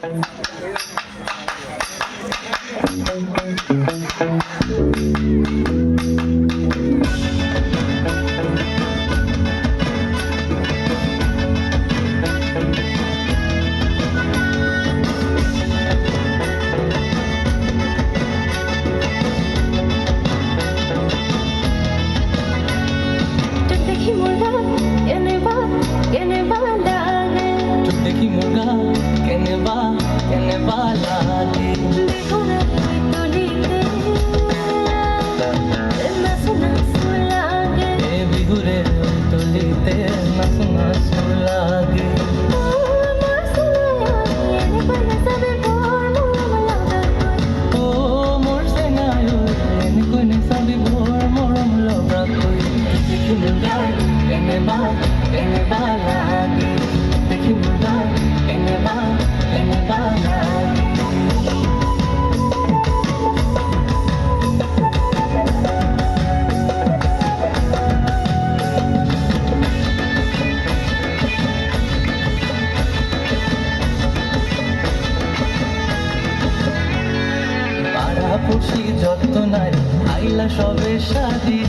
देखी मुर्गा केने वाला गे बिहुरे तोलीते नसना सुलागे ओ मोर सेनायो एनको ने सभी भोर मोरम लगा कोई देखी मुर्गा केने वाला गे देखी मुर्गा केने वाला পুষি যত নাই আইলা সবে সারি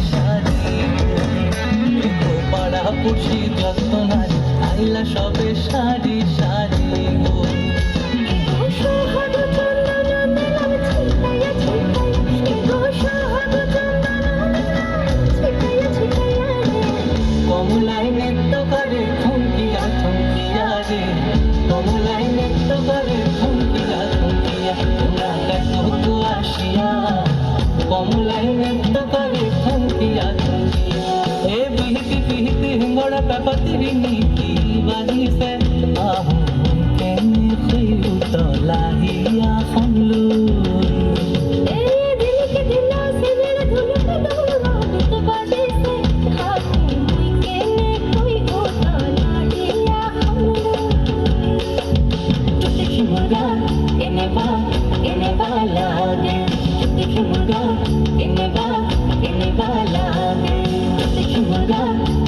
পাড়া পুষি যত নাই আইলা সবে সারি গো কমলাই নৃত্য করে থমকিয়া রে কমলাই নৃত্য করে থমকিয়া তোমরা দেখো তো আসিয়া কমলাই নৃত্য করে থমকিয়া এ বিহিতি হিঙ্গড়া পেপাতিরি নীতি বাজি সে আহু কেনে খুইলু তলাহিয়া ফনলু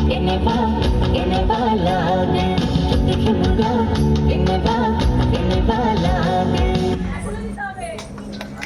In a